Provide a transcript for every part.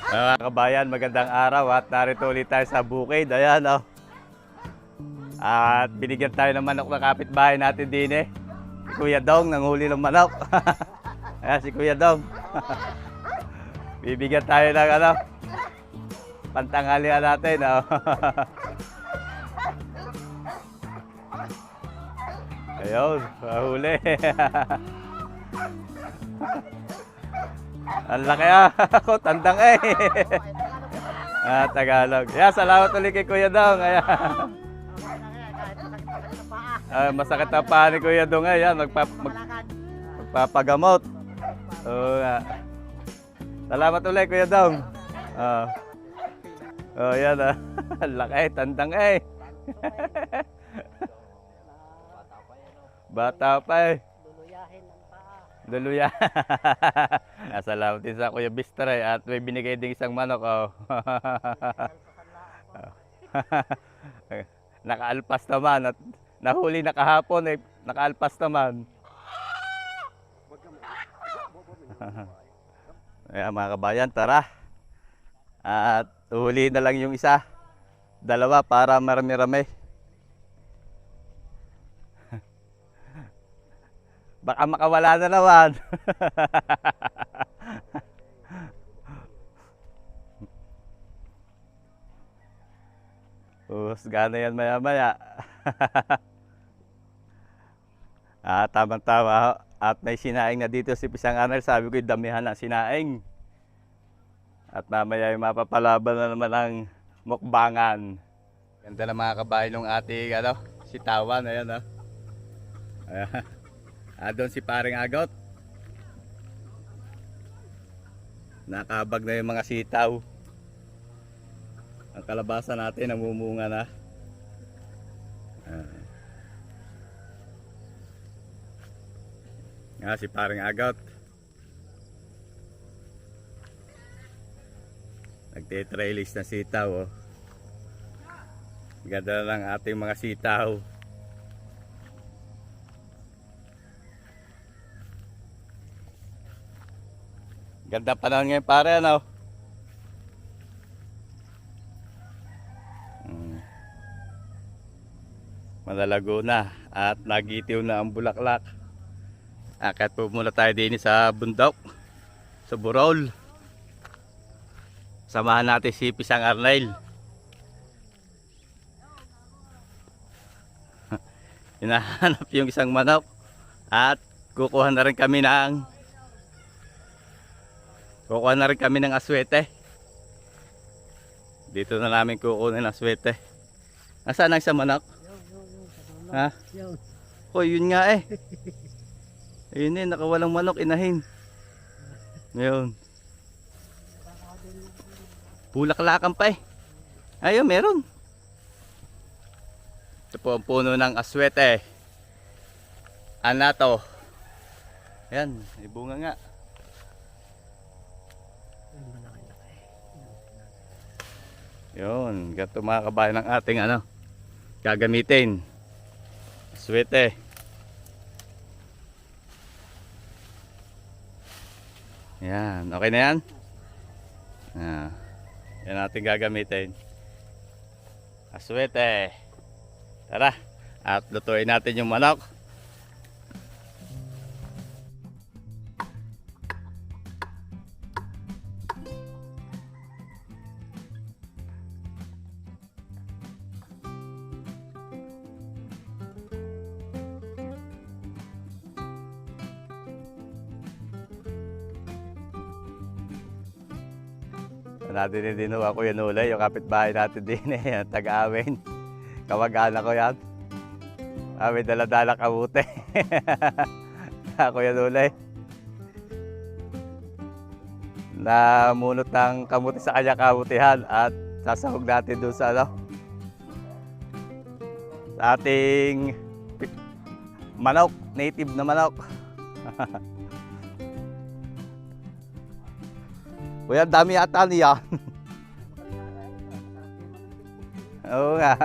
Mga kabayan, magandang araw at narito ulit tayo sa bukid. Ayan, oh. At binigyan tayo ng manok ng kapitbahay natin din eh. Si Kuya Dong, nanghuli ng manok. Ayan, si Kuya Dong. Bibigyan tayo ng ano, pantanghalian natin. Oh. Ayun, mahuli. Ang laki ako, tandang eh. Tagalog. Yeah, salamat ulit kay Kuya Dong. Ayan. Masakit ang paa ni Kuya Dong. Ayan, magpapagamot. Oo nga. Salamat ulit Kuya Dong. Yan ah. Ang laki, tandang eh. Bata pa eh. Luluya. Salamat din sa Kuya Bistray at may binigay din isang manok. Oh. Nakaalpas naman at nahuli na kahapon eh. Nakaalpas naman. Ayan mga kabayan, tara. At uhuli na lang yung isa. Dalawa para marami-rami. Baka makawala na naman. Gana yan maya-maya. Tamang-tama. At may sinaing na dito si Pisang Arnel. Sabi ko yung damihan ng sinaing. At mamaya yung mapapalaban na naman ng mukbangan. Ganda na mga kabayan ng ating si Tawan. Ayan oh. Ayan. Doon si Paring Agot. Nakabag na yung mga sitaw. Ang kalabasa natin namumunga na. Si Paring Agot. Nagte-trailis na sitaw. Oh. Ganda lang ating mga sitaw. Ganda panahon ngayon pare, ano? Malalago na at nagitiw na ang bulaklak. Kahit po muna tayo din sa bundok, sa Burol. Samahan natin si Pisang Arnel. Hinahanap yung isang manok at kukuha na rin kami ng aswete. Dito na namin kukunin ang aswete. Nasaan ang isang manok? Ha? Oh, yun nga eh. Ayun eh, nakawalang manok, inahin. Ngayon. Bulaklakan pa eh. Ayun, meron. Ito po ang puno ng aswete. Anato. Ayan, may bunga nga. Yun, ganito mga kabayan ng ating gagamitin. Aswete. Yan, okay na yan? Yan ating gagamitin. Aswete. Tara, at lutuin natin yung manok. Natin din ako yan ulay, yung kapitbahay natin din eh, taga-amin. Kamag-anak ko yan. May dala-dala kabuti. Ako yan ulay. Namunot ng kamuti sa kanya kabutihan at sasahog natin doon sa sa ating manok, native na manok. Kuya, dami yata niya. Oo nga.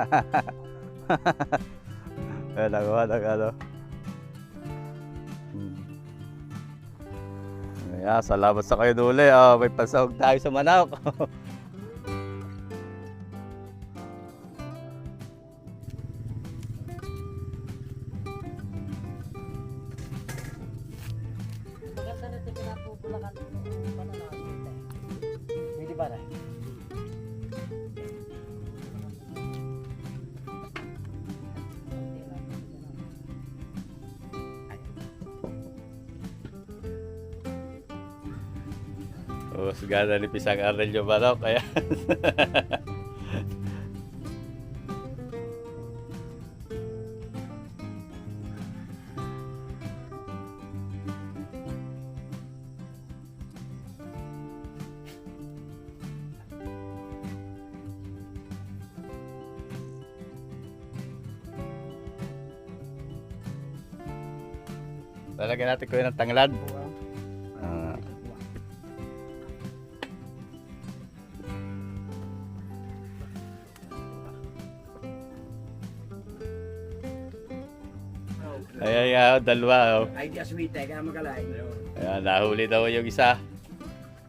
Ayan, salamat sa kayo duli. Oh, may pasahog tayo sa manok. Maganda na ito pinapupulakan ng banana. Hindi ba na? Gana ni Pisang Arnel yung manok. Ayan. Lalagyan natin ko yun ng tanglad. Ah. Ayan, dalawa. Oh. Ay, di aswita, kaya magalay. Ayan, nahuli daw yung isa.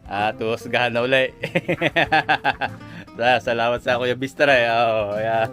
At tuhusgahan na uli. Salamat sa Kuya Bistre. Oh, ayan.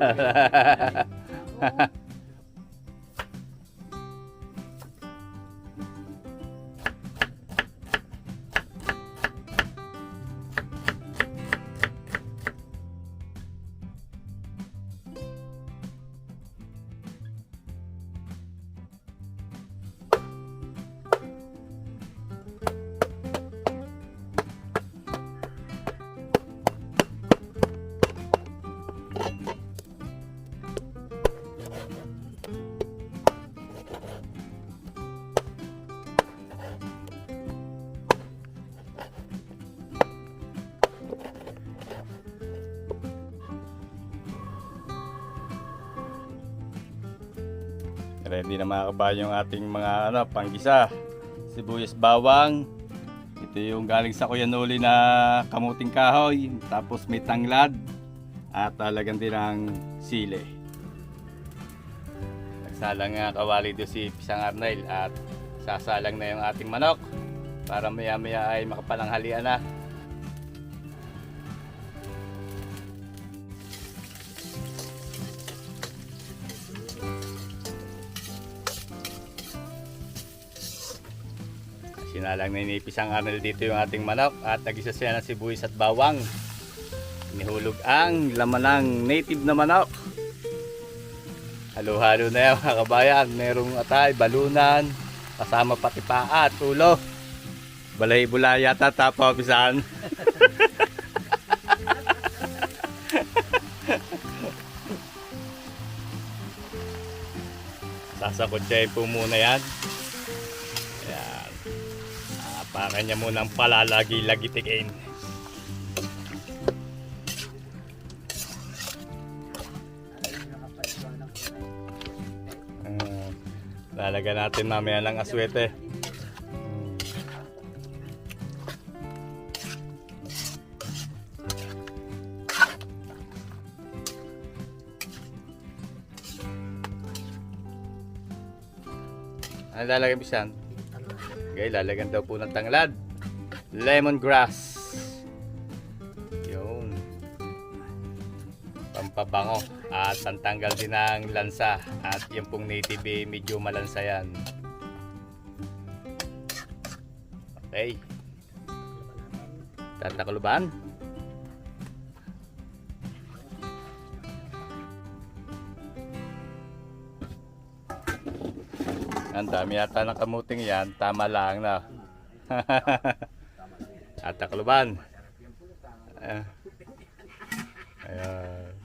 Ready na mga kabayo yung ating mga panggisa. Sibuyas bawang. Ito yung galing sa Kuya Noli na kamuting kahoy. Tapos may tanglad. At talagang din ang sili. Nagsalang nga kawali doon si Pisang Arnel. At sasalang na yung ating manok. Para maya maya ay makapalanghalian na. Sinalang na ni Pisang Arnel dito yung ating manok at nagisa siya ng sibuyas at bawang. Inihulog ang laman ng native na manok. Halo-halo na yan mga kabayan. Merong atay, balunan, kasama pati paa at ulo. Balay-bula yata tapo Pisan. Sasakotsahin po muna yan. Ayan. Para niya munang palalagi-lagitikin. Lalagyan natin mamaya ng aswete. Ano lalagyan Pisan? Okay, lalagyan daw po ng tanglad. Lemongrass. Yun. Pampabango. At pantanggal din ng lansa. At yung pong native medyo malansa yan. Okay. Tatakuluban. Ang dami yata ng kamuting yan. Tama lang na. At takluban. Ayan.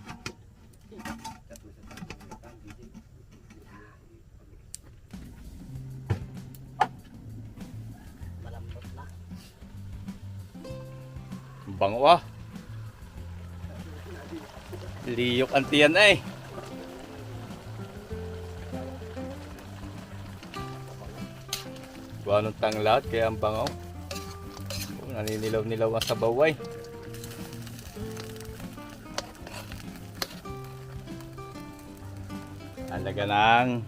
Bango ah. Liyok ang tiyan eh. Buwanong tanglad kaya ang bango. Naninilaw-nilaw ang sabaw ay. Alaga ng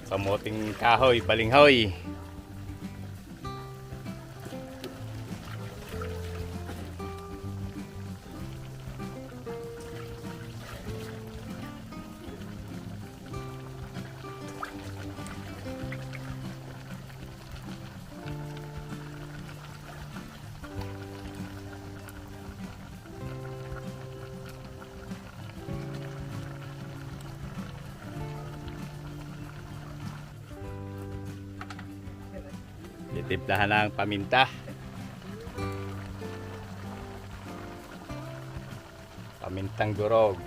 kamuting kahoy, balinghoy. Titimplahan ng paminta. Pamintang durog.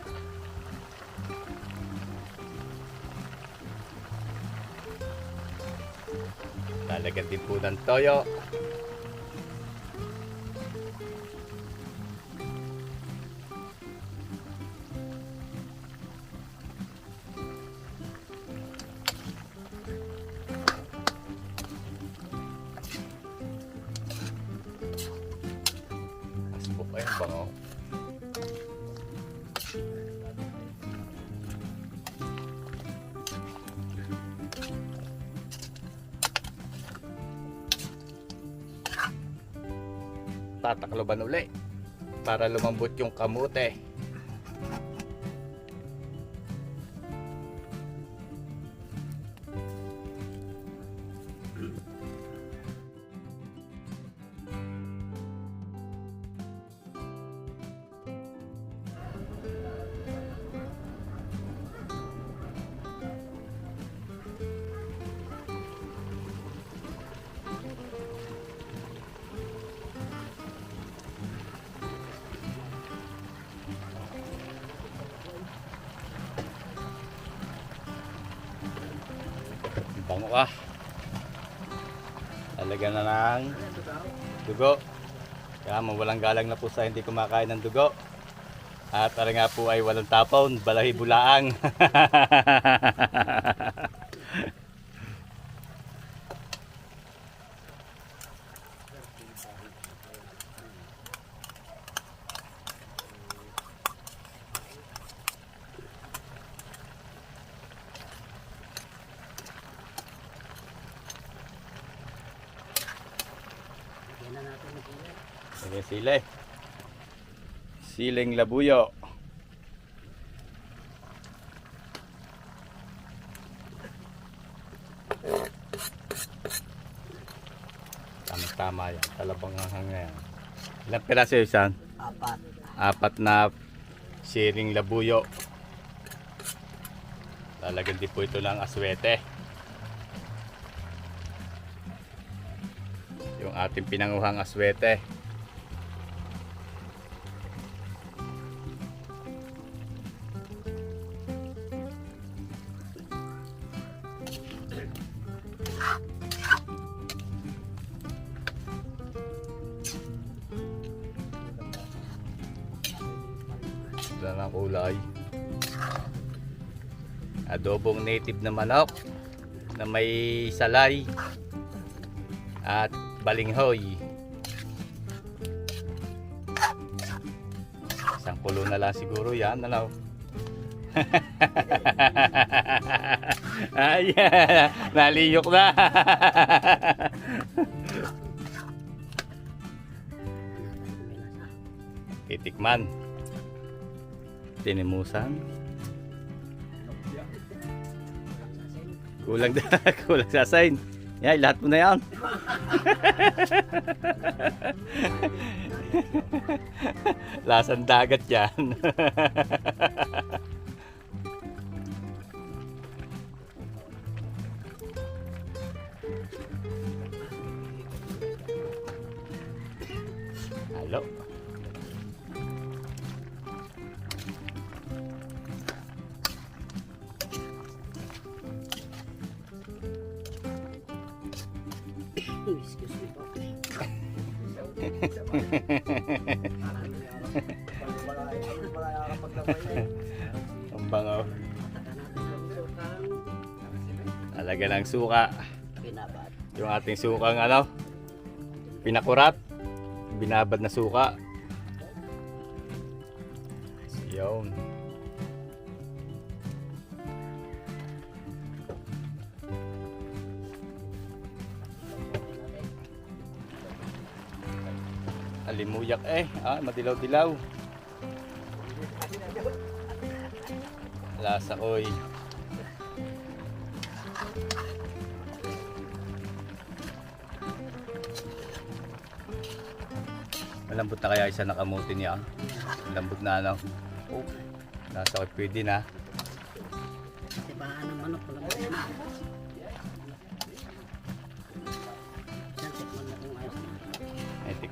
Lalagyan din po ng toyo. Asbok ay ang bango. Tatakloban uli para lumambot yung kamote. Bango ka. Talaga na ng dugo. Kaya mawalang galang na po sa hindi kumakain ng dugo. At tara nga po ay walang tapon, balahi bulaang. Sige, sile. Siling labuyo. Tama-tama yan. Talabang hanggang yan. Ilang piraso yun, San? 4 na siling labuyo. Lalagyan din po ito ng aswete. Yung ating pinanguhang aswete. Ito na kulay. Adobong native na manok na may salay at balinghoy. Isang kulo na lang siguro yan, ano? Ay, naliyok na. Titikman. Tinimusan. Kulang kulang sa sign. Yan, lahat mo na yan. Lasang dagat yan. Halo. Excuse me po. Ang bangaw. Talaga ng suka. Binabad. Yung ating sukang ano, pinakurat, binabad na suka. Yun. Alimuyak madilaw-dilaw. Lasa ko'y malambot na kaya isa nakamuti niya. Malambot na ano. Lasa ko'y pwede na. Tibahan ng manok. Yan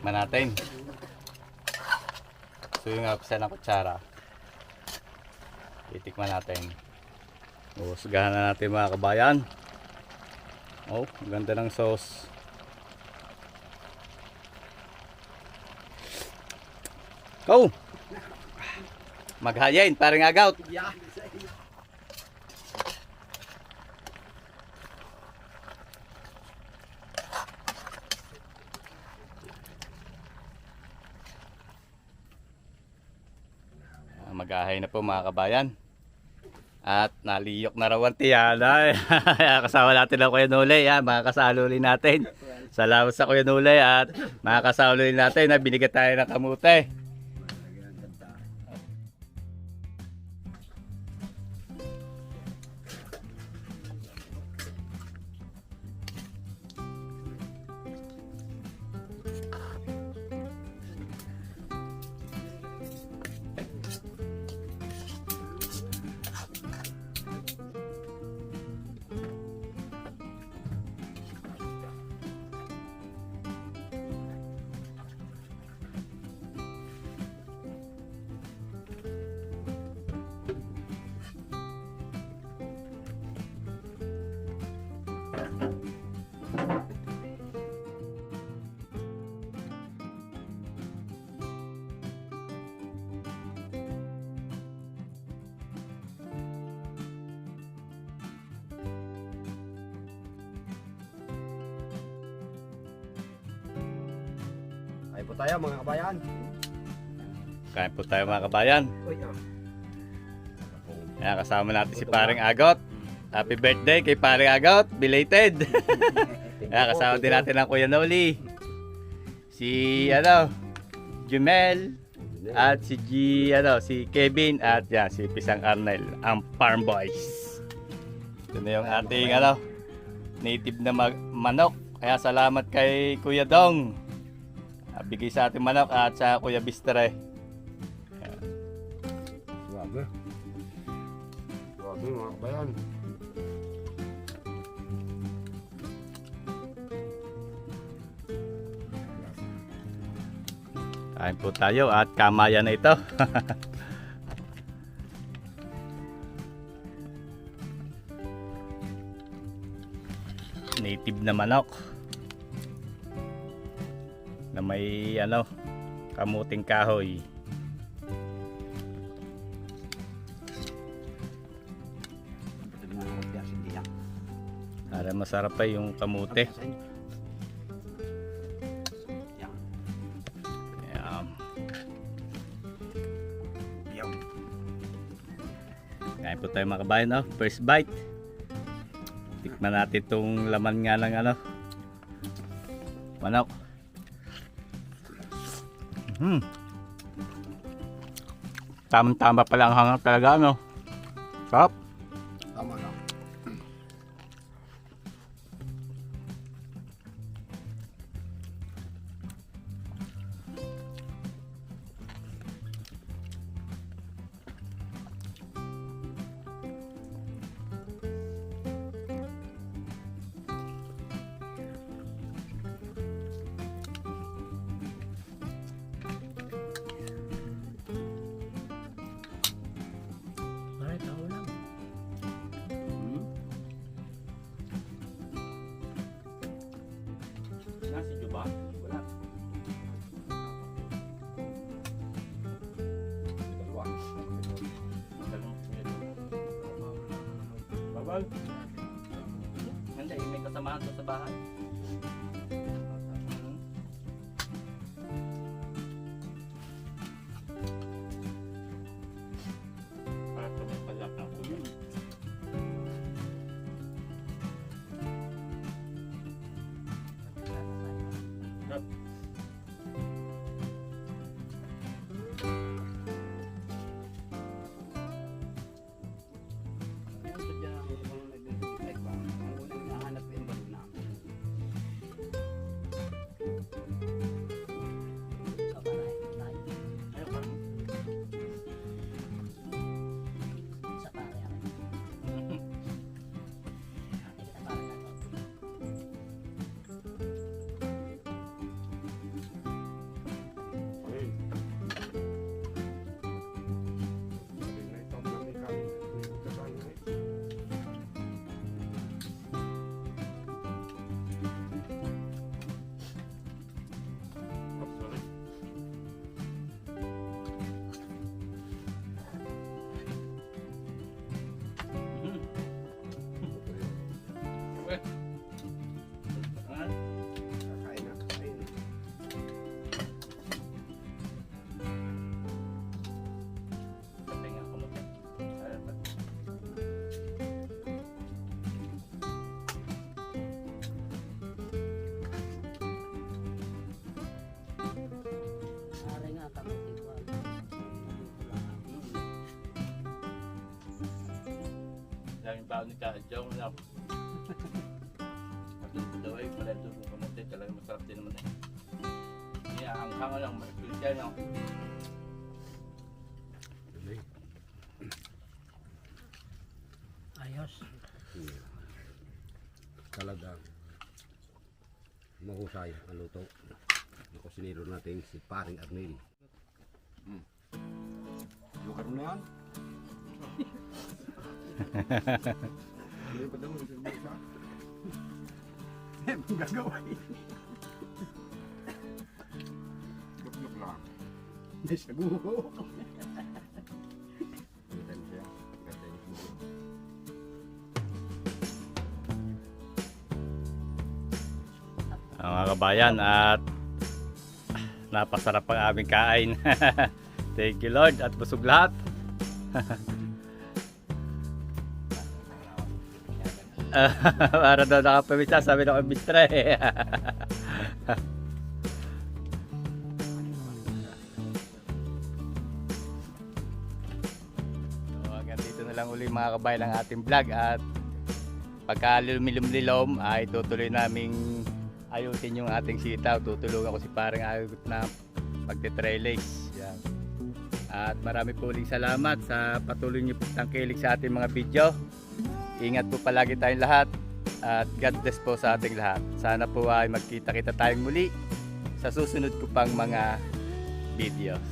Tikman natin. So yung apsa ng kutsara. Itikman natin. Husgahan na natin mga kabayan. Oh, ang ganda ng sauce. Oh! Maghayain, parang agaut. Mag-ahay na po mga kabayan. At naliyok na raw ang tiyana. Kasama natin ang Kuya Nulay. Mga kasaluli natin. Salamat sa Kuya Nulay at mga kasaluli natin na binigyan tayo ng kamote. Ay po tayo mga kabayan. Kain po tayo mga kabayan. Uy, Ayan, kasama natin si Paring Agot. Happy birthday kay Paring Agot. Belated. Ayan, kasama din natin ang Kuya Noli. Si Jumel. At si Kevin. At yan, si Pisang Arnel. Ang Farm Boys. Ito na yung ating native na manok. Kaya salamat kay Kuya Dong. Bigay sa ating manok at sa Kuya Bistre. grabe. Grabe mga kabayan. Kain po tayo at kamaya na ito. Native na manok. Na may kamuting kahoy. Para masarap pa yung kamute. Ayan. Kain po tayo mga kabayan, first bite. Tikman natin itong laman nga ng manok. Tama-tama pala ang hangat talaga, Sarap. Tama na. Ay, tao lang. Nasi Juba? Wala. Dalawa. Babal. Hindi, may kasamahan ko sa bahay. Para ito may palak ng ulo. yung tao ni Kajong na matulog daw ay pala ito kung kamuti talaga masarap din naman eh. Kaya hanghang lang, maspil siya no. Ayos. Talagang mahusay ang luto. Ang kusinero natin si Paring Arnel. Lugar mo na yan? Hindi pa daw sa isa. Ang gagawin. Lukluk lang. Hindi siya guho. Ganyan siya. Ganyan yung guho. Mga kabayan at napasarap ang aming kain. Thank you Lord at busog lahat. Para daw nakapamisa, sabi na kambistra eh. So, hanggang dito na lang uli mga kabayan ang ating vlog at pagka lumilom-lilom ay tutuloy naming ayusin yung ating sitaw. Tutulungan ko si parang agot na magte-trellis. Yan. At marami po uling salamat sa patuloy niyo tangkilik sa ating mga video. Ingat po palagi tayong lahat at God bless po sa ating lahat. Sana po ay magkita-kita tayong muli sa susunod ko pang mga videos.